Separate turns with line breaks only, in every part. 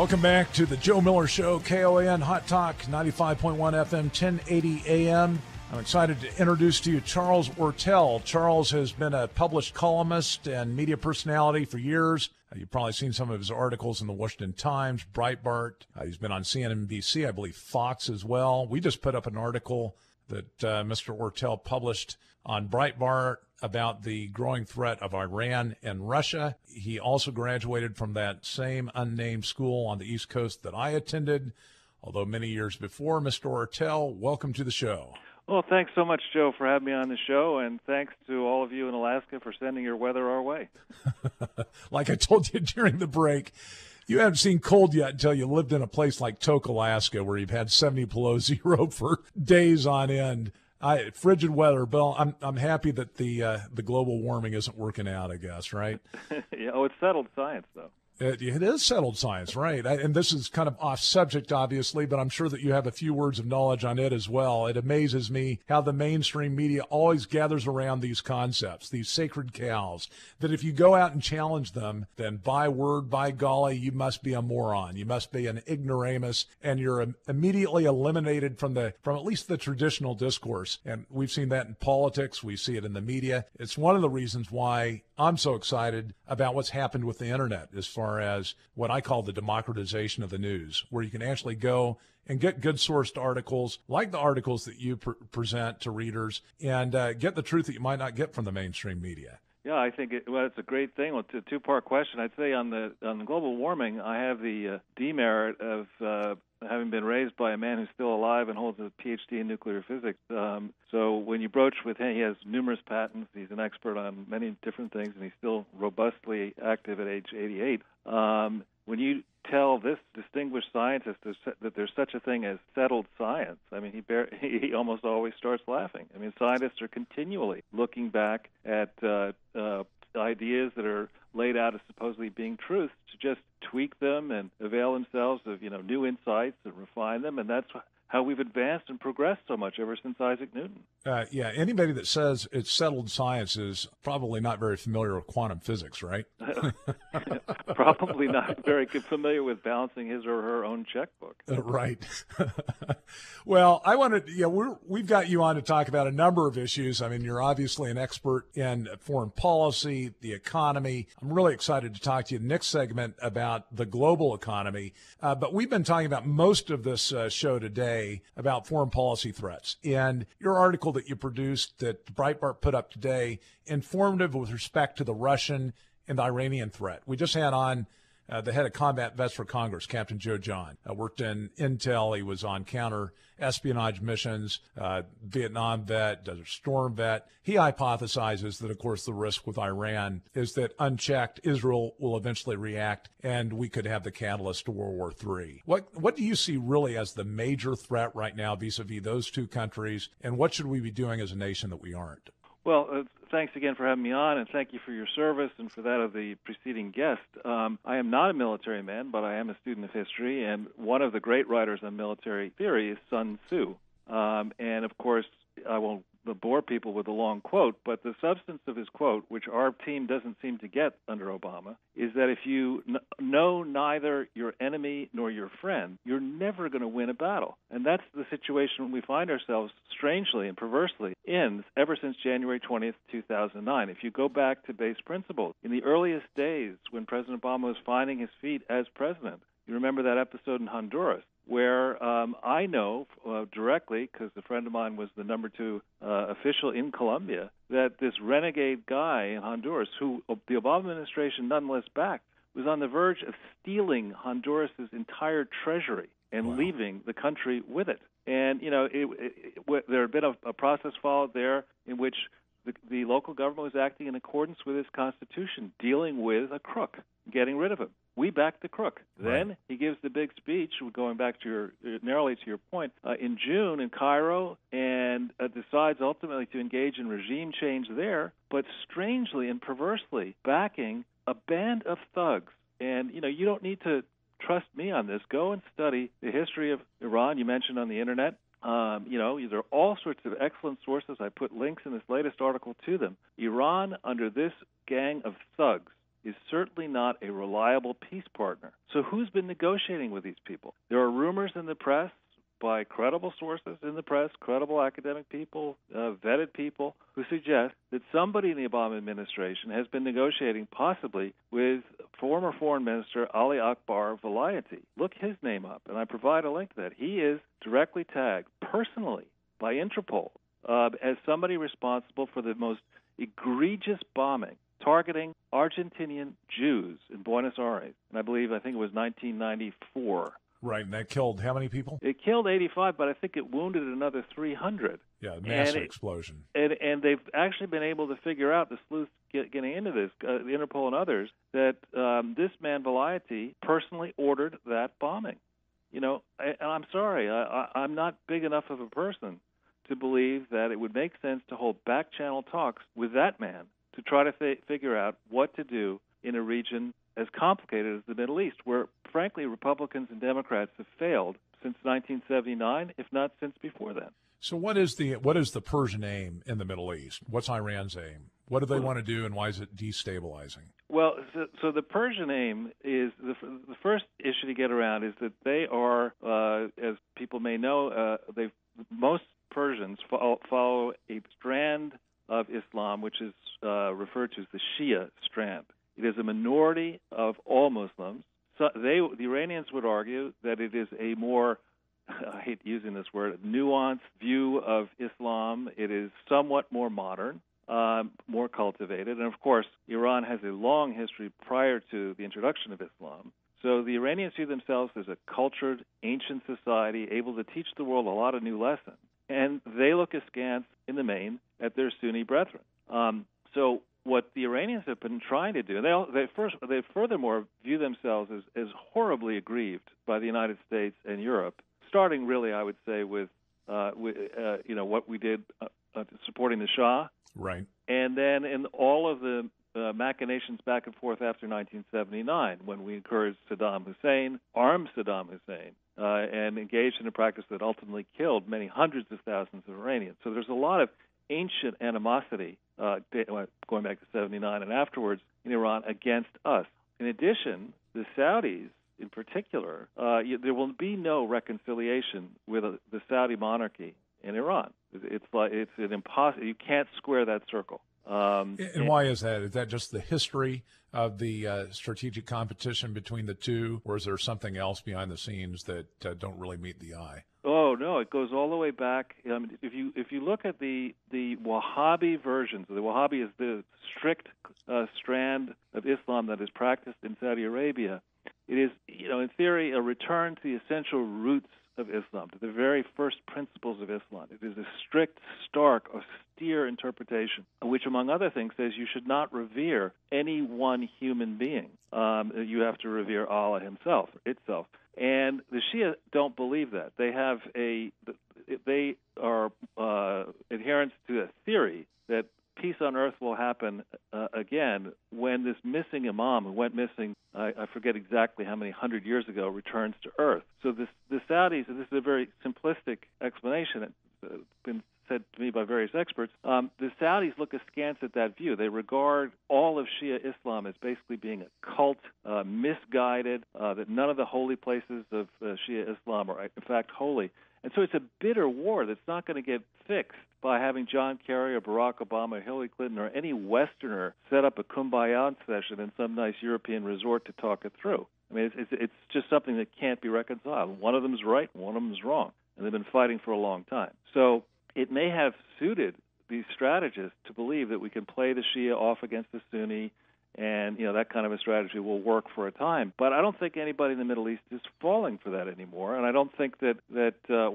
Welcome back to the Joe Miller Show, KOAN Hot Talk, 95.1 FM, 1080 AM. I'm excited to introduce to you Charles Ortel. Charles has been a published columnist and media personality for years. You've probably seen some of his articles in the Washington Times, Breitbart. He's been on CNBC, I believe Fox as well. We just put up an article that Mr. Ortel published on Breitbart about the growing threat of Iran and Russia. He also graduated from that same unnamed school on the East Coast that I attended, although many years before. Mr. Ortel, welcome to the show.
Well, thanks so much, Joe, for having me on the show, and thanks to all of you in Alaska for sending your weather our way.
Like I told you during the break, you haven't seen cold yet until you lived in a place like Tok, Alaska, where you've had 70 below zero for days on end. Frigid weather, Bill. I'm happy that the global warming isn't working out, I guess, right?
Yeah, it's settled science, though.
It is settled science, right? And this is kind of off subject, obviously, but I'm sure that you have a few words of knowledge on it as well. It amazes me how the mainstream media always gathers around these concepts, these sacred cows, that if you go out and challenge them, then by word, by golly, you must be a moron. You must be an ignoramus, and you're immediately eliminated from at least the traditional discourse. And we've seen that in politics. We see it in the media. It's one of the reasons why I'm so excited about what's happened with the internet as far as what I call the democratization of the news, where you can actually go and get good sourced articles like the articles that you present to readers and get the truth that you might not get from the mainstream media.
Yeah, I think it's a great thing. Well, it's a two-part question. I'd say on the global warming, I have the demerit of having been raised by a man who's still alive and holds a PhD in nuclear physics. So when you broach with him, he has numerous patents. He's an expert on many different things, and he's still robustly active at age 88. When you tell this distinguished scientist that there's such a thing as settled science, I mean, he almost always starts laughing. I mean, scientists are continually looking back at ideas that are laid out as supposedly being truths to just tweak them and avail themselves of new insights and refine them, and that's how we've advanced and progressed so much ever since Isaac Newton.
Yeah, anybody that says it's settled science is probably not very familiar with quantum physics, right?
Probably not very familiar with balancing his or her own checkbook.
Right. Well, I wanted, we've got you on to talk about a number of issues. I mean, you're obviously an expert in foreign policy, the economy. I'm really excited to talk to you next segment about the global economy. But we've been talking about most of this show today about foreign policy threats. And your article that you produced that Breitbart put up today, informative with respect to the Russian and the Iranian threat. We just had on the head of combat vets for Congress, Captain Joe John. Worked in Intel. He was on counter-espionage missions, Vietnam vet, Desert Storm vet. He hypothesizes that, of course, the risk with Iran is that unchecked, Israel will eventually react, and we could have the catalyst to World War III. What do you see really as the major threat right now vis-a-vis those two countries, and what should we be doing as a nation that we aren't?
Well, thanks again for having me on, and thank you for your service and for that of the preceding guest. I am not a military man, but I am a student of history, and one of the great writers on military theory is Sun Tzu. And, of course, I won't bore people with a long quote, but the substance of his quote, which our team doesn't seem to get under Obama, is that if you know neither your enemy nor your friend, you're never going to win a battle. And that's the situation we find ourselves strangely and perversely in ever since January 20th, 2009. If you go back to base principles, in the earliest days when President Obama was finding his feet as president, you remember that episode in Honduras, where I know directly, because a friend of mine was the number 2 official in Colombia, that this renegade guy in Honduras, who the Obama administration nonetheless backed, was on the verge of stealing Honduras' entire treasury and leaving the country with it. And, there had been a process followed there in which the local government was acting in accordance with its constitution, dealing with a crook, getting rid of him. We backed the crook. Then he gives the big speech, going back to narrowly to your point, in June in Cairo, and decides ultimately to engage in regime change there, but strangely and perversely backing a band of thugs. And, you don't need to trust me on this. Go and study the history of Iran. You mentioned on the Internet. There are all sorts of excellent sources. I put links in this latest article to them. Iran, under this gang of thugs, is certainly not a reliable peace partner. So who's been negotiating with these people? There are rumors in the press by credible sources in the press, credible academic people, vetted people, who suggest that somebody in the Obama administration has been negotiating possibly with former Foreign Minister Ali Akbar Velayati. Look his name up, and I provide a link to that. He is directly tagged personally by Interpol as somebody responsible for the most egregious bombing targeting Argentinian Jews in Buenos Aires. And I think it was 1994.
Right, and that killed how many people?
It killed 85, but I think it wounded another 300.
Yeah, massive explosion.
And they've actually been able to figure out, the sleuths getting into this, Interpol and others, that this man Velayati personally ordered that bombing. You know, and I'm sorry, I'm not big enough of a person to believe that it would make sense to hold back-channel talks with that man to try to figure out what to do in a region as complicated as the Middle East, where, frankly, Republicans and Democrats have failed since 1979, if not since before then.
So what is the Persian aim in the Middle East? What's Iran's aim? What do they want to do, and why is it destabilizing?
Well, so the Persian aim is the first issue to get around is that they are, as people may know, most Persians follow a strand of Islam, which is referred to as the Shia strand. It is a minority of all Muslims. So the Iranians would argue that it is a more, I hate using this word, nuanced view of Islam. It is somewhat more modern, more cultivated. And, of course, Iran has a long history prior to the introduction of Islam. So the Iranians see themselves as a cultured, ancient society, able to teach the world a lot of new lessons. And they look askance, in the main, at their Sunni brethren. So what the Iranians have been trying to do, they furthermore view themselves as horribly aggrieved by the United States and Europe, starting really, I would say, with what we did supporting the Shah,
right,
and then in all of the machinations back and forth after 1979, when we encouraged Saddam Hussein, armed Saddam Hussein, and engaged in a practice that ultimately killed many hundreds of thousands of Iranians. So there's a lot of ancient animosity going back to 79 and afterwards in Iran against us. In addition, the Saudis in particular, there will be no reconciliation with the Saudi monarchy in Iran. It's an impossible. You can't square that circle.
And why is that? Is that just the history of the strategic competition between the two, or is there something else behind the scenes that don't really meet the eye?
Oh no, it goes all the way back. If you look at the Wahhabi versions, the Wahhabi is the strict strand of Islam that is practiced in Saudi Arabia. It is, in theory, a return to the essential roots of Islam, to the very first principles of Islam. It is a strict, stark, austere interpretation, which, among other things, says you should not revere any one human being. You have to revere Allah himself, itself. And the Shia don't believe that. They are adherents to a theory that peace on earth will happen again when this missing imam who went missing, I forget exactly how many 100 years ago, returns to earth. So the Saudis, and this is a very simplistic explanation, it's been said to me by various experts, the Saudis look askance at that view. They regard all of Shia Islam as basically being a cult, misguided, that none of the holy places of Shia Islam are, in fact, holy. And so it's a bitter war that's not going to get fixed by having John Kerry or Barack Obama or Hillary Clinton or any Westerner set up a kumbaya session in some nice European resort to talk it through. I mean, it's just something that can't be reconciled. One of them is right, one of them is wrong, and they've been fighting for a long time. So it may have suited these strategists to believe that we can play the Shia off against the Sunni, and that kind of a strategy will work for a time. But I don't think anybody in the Middle East is falling for that anymore, and I don't think that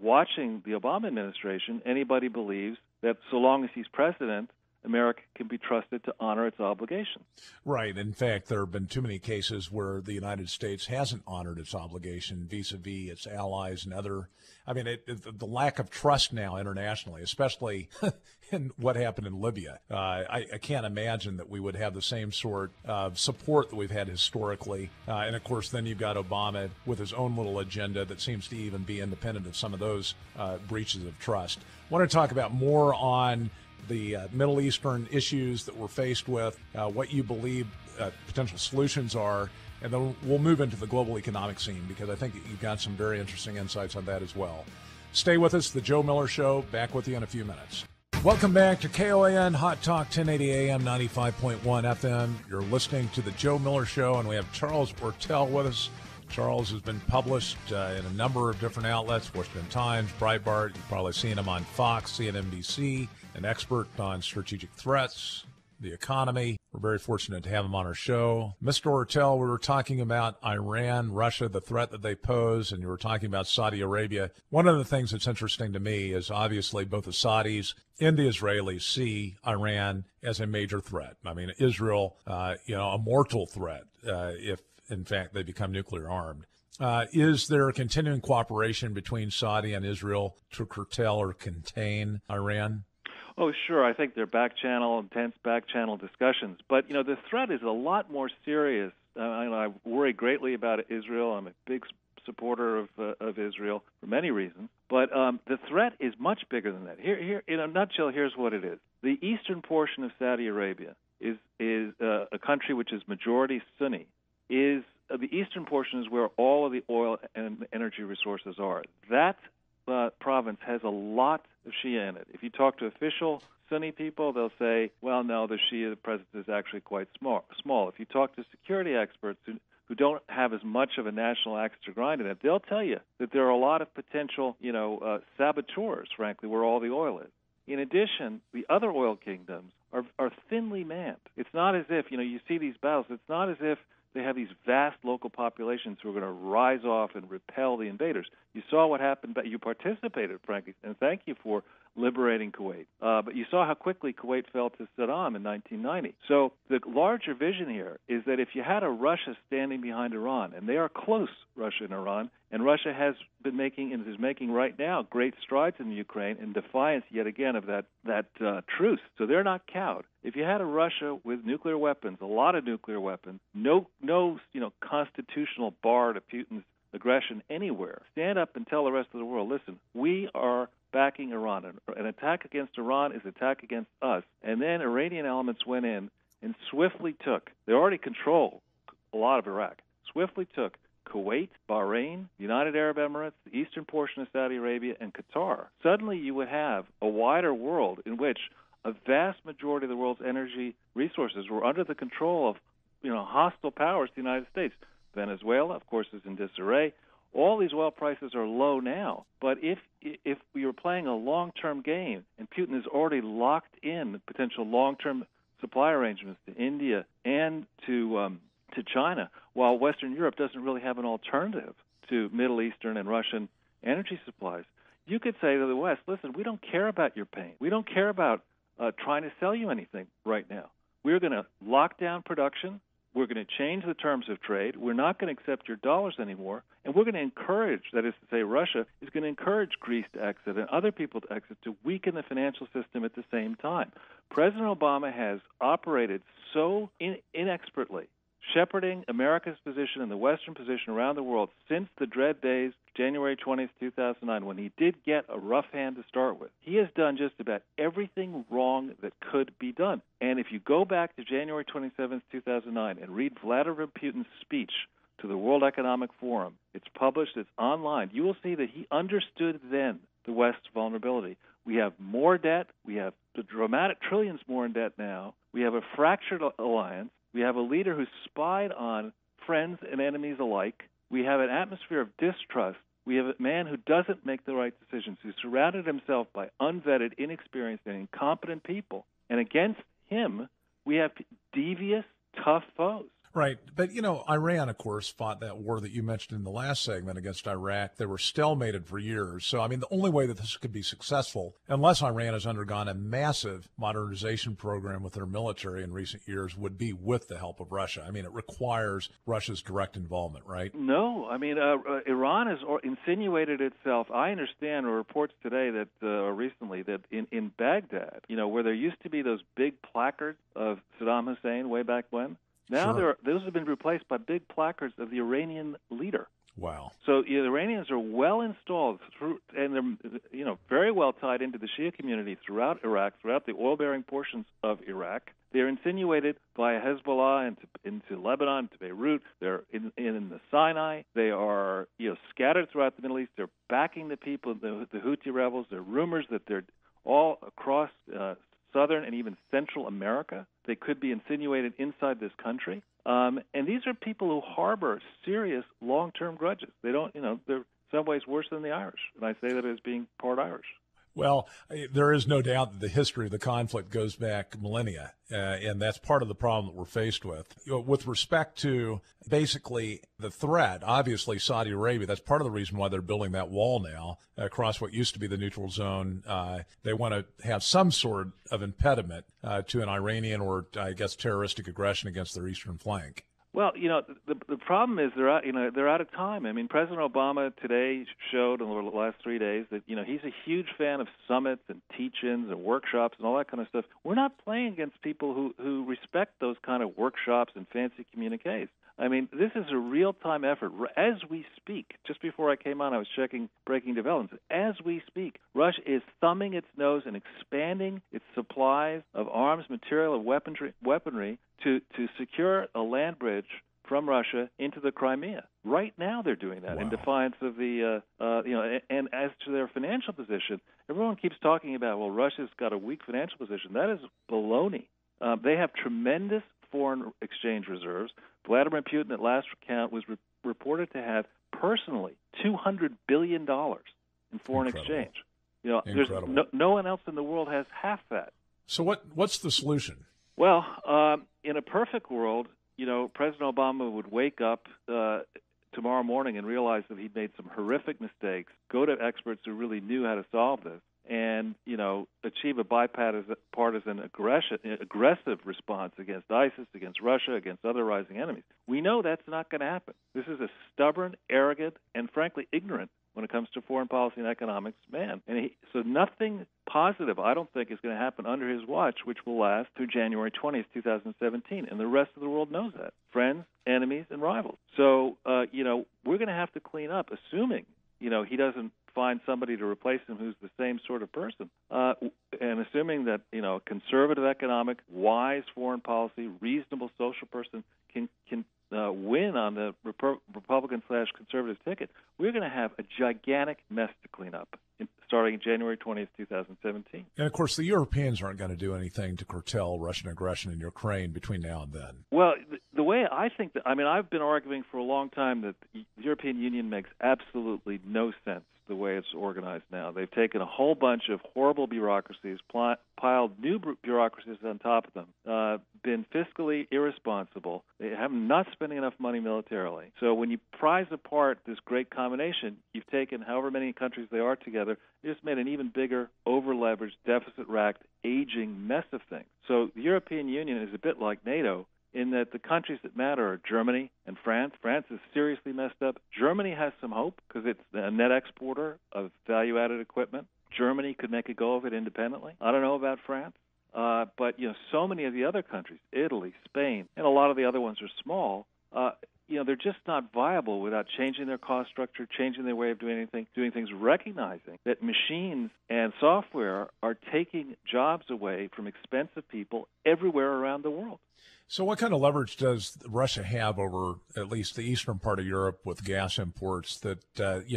watching the Obama administration, anybody believes that so long as he's president, America can be trusted to honor its obligations.
Right. In fact, there have been too many cases where the United States hasn't honored its obligation vis-a-vis its allies and other. I mean, the lack of trust now internationally, especially in what happened in Libya. I can't imagine that we would have the same sort of support that we've had historically. And, of course, then you've got Obama with his own little agenda that seems to even be independent of some of those breaches of trust. I want to talk about more on the Middle Eastern issues that we're faced with, what you believe potential solutions are, and then we'll move into the global economic scene because I think you've got some very interesting insights on that as well. Stay with us. The Joe Miller Show. Back with you in a few minutes. Welcome back to KOAN Hot Talk 1080 AM 95.1 FM. You're listening to the Joe Miller Show, and we have Charles Ortel with us. Charles has been published in a number of different outlets, Washington Times, Breitbart. You've probably seen him on Fox, CNBC, an expert on strategic threats, the economy. We're very fortunate to have him on our show. Mr. Ortel, we were talking about Iran, Russia, the threat that they pose, and you were talking about Saudi Arabia. One of the things that's interesting to me is obviously both the Saudis and the Israelis see Iran as a major threat. I mean, Israel, a mortal threat if, in fact, they become nuclear armed. Is there continuing cooperation between Saudi and Israel to curtail or contain Iran?
Oh, sure. I think they're intense back-channel discussions. But, the threat is a lot more serious. I worry greatly about Israel. I'm a big supporter of Israel for many reasons. But the threat is much bigger than that. Here, in a nutshell, here's what it is. The eastern portion of Saudi Arabia is a country which is majority Sunni. The eastern portion is where all of the oil and energy resources are. That province has a lot of Shia in it. If you talk to official Sunni people, they'll say, well, no, the Shia presence is actually quite small. If you talk to security experts who don't have as much of a national axe to grind in it, they'll tell you that there are a lot of potential, saboteurs, frankly, where all the oil is. In addition, the other oil kingdoms are thinly manned. It's not as if, you see these battles, it's not as if they have these vast local populations who are going to rise off and repel the invaders. You saw what happened, but you participated, frankly, and thank you for liberating Kuwait. But you saw how quickly Kuwait fell to Saddam in 1990. So the larger vision here is that if you had a Russia standing behind Iran, and they are close, Russia and Iran, and Russia has been making and is making right now great strides in the Ukraine in defiance yet again of that truce. So they're not cowed. If you had a Russia with nuclear weapons, a lot of nuclear weapons, no constitutional bar to Putin's aggression anywhere, stand up and tell the rest of the world, listen, we are backing Iran. An attack against Iran is an attack against us. And then Iranian elements went in and swiftly took, they already control a lot of Iraq, swiftly took Kuwait, Bahrain, United Arab Emirates, the eastern portion of Saudi Arabia, and Qatar. Suddenly you would have a wider world in which a vast majority of the world's energy resources were under the control of hostile powers to the United States. Venezuela, of course, is in disarray. All these oil prices are low now, but if we were playing a long-term game and Putin has already locked in potential long-term supply arrangements to India and to China, while Western Europe doesn't really have an alternative to Middle Eastern and Russian energy supplies, you could say to the West, listen, we don't care about your pain. We don't care about trying to sell you anything right now. We're going to lock down production. We're going to change the terms of trade. We're not going to accept your dollars anymore. And we're going to encourage, that is to say, Russia is going to encourage Greece to exit and other people to exit to weaken the financial system at the same time. President Obama has operated so inexpertly, shepherding America's position and the Western position around the world since the dread days, January 20th, 2009, when he did get a rough hand to start with. He has done just about everything wrong that could be done. And if you go back to January 27th, 2009, and read Vladimir Putin's speech to the World Economic Forum, it's published, it's online, you will see that he understood then the West's vulnerability. We have more debt. We have the dramatic trillions more in debt now. We have a fractured alliance. We have a leader who's spied on friends and enemies alike. We have an atmosphere of distrust. We have a man who doesn't make the right decisions, who surrounded himself by unvetted, inexperienced, and incompetent people. And against him, we have devious, tough foes.
Right. But, Iran, of course, fought that war that you mentioned in the last segment against Iraq. They were stalemated for years. So, the only way that this could be successful, unless Iran has undergone a massive modernization program with their military in recent years, would be with the help of Russia. It requires Russia's direct involvement, right?
No. Iran has insinuated itself. I understand reports today that, or recently, that in Baghdad, where there used to be those big placards of Saddam Hussein way back when, now
Sure.
those have been replaced by big placards of the Iranian leader.
Wow.
So the Iranians are well installed and they're very well tied into the Shia community throughout Iraq, throughout the oil-bearing portions of Iraq. They're insinuated via Hezbollah into Lebanon, to Beirut. They're in the Sinai. They are scattered throughout the Middle East. They're backing the people, the Houthi rebels. There are rumors that they're all across southern and even Central America. They could be insinuated inside this country. And these are people who harbor serious long-term grudges. They don't, they're in some ways worse than the Irish. And I say that as being part Irish.
Well, there is no doubt that the history of the conflict goes back millennia, and that's part of the problem that we're faced with. With respect to basically the threat, obviously Saudi Arabia, that's part of the reason why they're building that wall now across what used to be the neutral zone. They want to have some sort of impediment to an Iranian or, I guess, terroristic aggression against their eastern flank.
Well, the problem is they're out of time. I mean, President Obama today showed in the last 3 days that he's a huge fan of summits and teach-ins and workshops and all that kind of stuff. We're not playing against people who respect those kind of workshops and fancy communiques. I mean, this is a real-time effort. As we speak, just before I came on, I was checking breaking developments. As we speak, Russia is thumbing its nose and expanding its supplies of arms, material, and weaponry to secure a land bridge from Russia into the Crimea. Right now they're doing that in defiance of the, and as to their financial position, everyone keeps talking about, well, Russia's got a weak financial position. That is baloney. They have tremendous foreign exchange reserves. Vladimir Putin, at last count, was reported to have personally $200 billion in foreign exchange. There's no one else in the world has half that.
So what's the solution?
Well, in a perfect world, President Obama would wake up tomorrow morning and realize that he'd made some horrific mistakes, go to experts who really knew how to solve this, and, achieve a bipartisan aggressive response against ISIS, against Russia, against other rising enemies. We know that's not going to happen. This is a stubborn, arrogant, and frankly ignorant when it comes to foreign policy and economics man. And so nothing positive, I don't think, is going to happen under his watch, which will last through January 20th, 2017. And the rest of the world knows that. Friends, enemies, and rivals. So, we're going to have to clean up, assuming, he doesn't find somebody to replace him who's the same sort of person, and assuming that conservative economic, wise foreign policy, reasonable social person can win on the Republican/conservative ticket, we're going to have a gigantic mess to clean up starting January 20th, 2017.
And, of course, the Europeans aren't going to do anything to curtail Russian aggression in Ukraine between now and then.
Well, the way I think that, I've been arguing for a long time that the European Union makes absolutely no sense the way it's organized now. They've taken a whole bunch of horrible bureaucracies, piled new bureaucracies on top of them, been fiscally irresponsible. They have not spending enough money militarily. So when you prize apart this great combination, you've taken however many countries they are together, you just made an even bigger, over-leveraged, deficit-racked, aging mess of things. So the European Union is a bit like NATO, in that the countries that matter are Germany and France. France is seriously messed up. Germany has some hope because it's a net exporter of value-added equipment. Germany could make a go of it independently. I don't know about France, but so many of the other countries, Italy, Spain, and a lot of the other ones are small. They're just not viable without changing their cost structure, changing their way of doing things, recognizing that machines and software are taking jobs away from expensive people everywhere around the world.
So what kind of leverage does Russia have over at least the eastern part of Europe with gas imports that,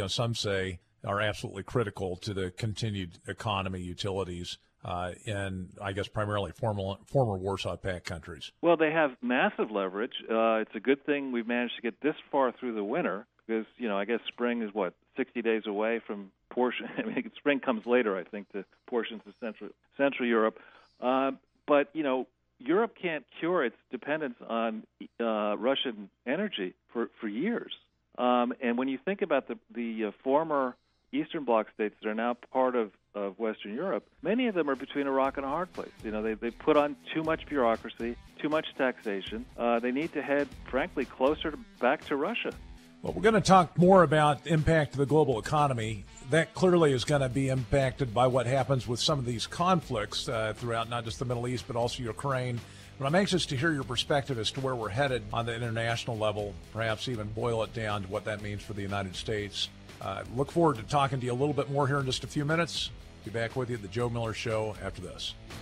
some say are absolutely critical to the continued economy, utilities, in, I guess, primarily former Warsaw Pact countries? Well,
they have massive leverage. It's a good thing we've managed to get this far through the winter because, I guess spring is, 60 days away from portion. Spring comes later, I think, to portions of Central Europe. But Europe can't cure its dependence on Russian energy for years. And when you think about the former Eastern Bloc states that are now part of Western Europe, many of them are between a rock and a hard place. They put on too much bureaucracy, too much taxation. They need to head, frankly, back to Russia.
Well, we're going to talk more about the impact of the global economy. That clearly is going to be impacted by what happens with some of these conflicts throughout not just the Middle East, but also Ukraine. But I'm anxious to hear your perspective as to where we're headed on the international level, perhaps even boil it down to what that means for the United States. Look forward to talking to you a little bit more here in just a few minutes. Be back with you at the Joe Miller Show after this.